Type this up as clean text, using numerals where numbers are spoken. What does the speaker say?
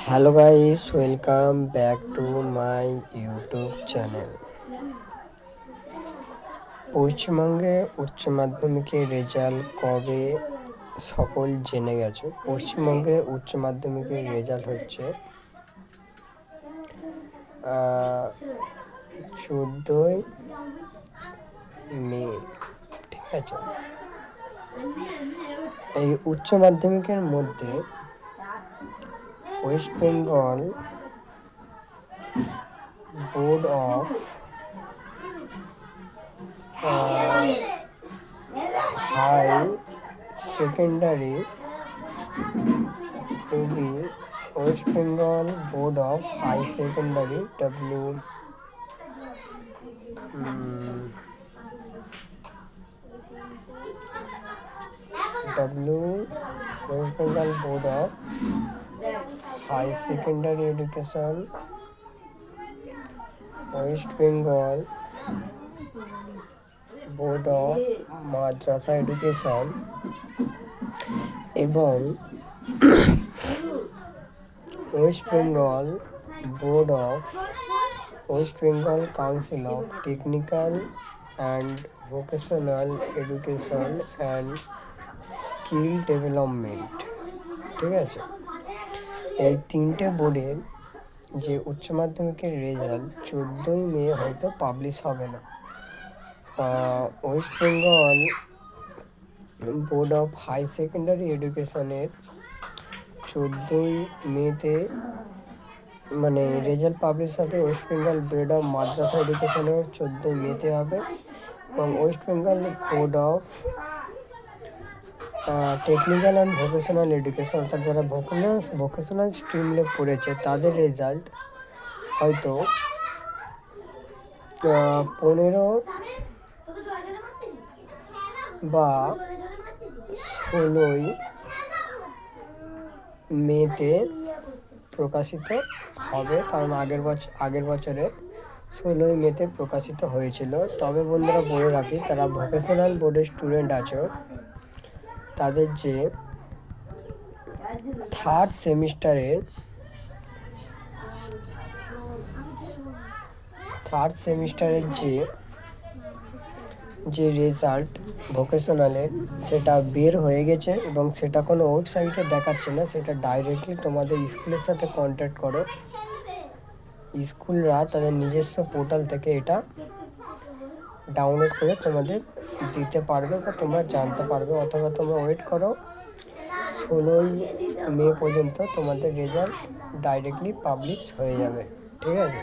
Hello guys, welcome back to my YouTube channel. পশ্চিমবঙ্গে উচ্চ মাধ্যমিকের রেজাল্ট কবে সকল জেনে গেছে। পশ্চিমবঙ্গে উচ্চ মাধ্যমিকের রেজাল্ট হচ্ছে 14ই মে, ঠিক আছে। এই উচ্চ মাধ্যমিকের মধ্যে West Bengal board of high secondary খুবই West Bengal board of high secondary West Bengal Board of High Secondary Education, West Bengal Board of Madrasa Education এবং West Bengal Board of West Bengal Council of Technical and Vocational Education and skill development, ঠিক আছে। এই তিনটে বোর্ডের যে উচ্চ মাধ্যমিকের result 14ই মে হয়তো পাবলিশ হবে না। West Bengal board of high secondary এডুকেশনের 14ই মেতে মানে রেজাল্ট পাবলিশ হবে। ওয়েস্ট বেঙ্গল বোর্ড অফ মাদ্রাসা এডুকেশনের 14ই মেতে হবে এবং West Bengal board of technical and vocational education, অর্থাৎ যারা ভোকেশনাল স্ট্রিমে পড়েছে তাদের রেজাল্ট হয়তো 15 বা 16ই মেতে প্রকাশিত হবে, কারণ আগের বছরে 16ই মেতে প্রকাশিত হয়েছিল। তবে বন্ধুরা বলে রাখি, তারা ভোকেশনাল বোর্ডের স্টুডেন্ট আছে, তাদের যে থার্ড সেমিস্টারের যে রেজাল্ট ভোকেশনালের সেটা বের হয়ে গেছে এবং সেটা কোনো ওয়েবসাইটে দেখাচ্ছে না, সেটা ডাইরেক্টলি তোমাদের স্কুলের সাথে কন্ট্যাক্ট করো। স্কুলরা তাদের নিজস্ব পোর্টাল থেকে এটা ডাউনলোড করে তোমাদের দিতে পারবে বা তোমরা জানতে পারবে, অথবা তোমরা ওয়েট করো 16ই মে পর্যন্ত, তোমাদের রেজাল্ট ডাইরেক্টলি পাবলিশ হয়ে যাবে, ঠিক আছে।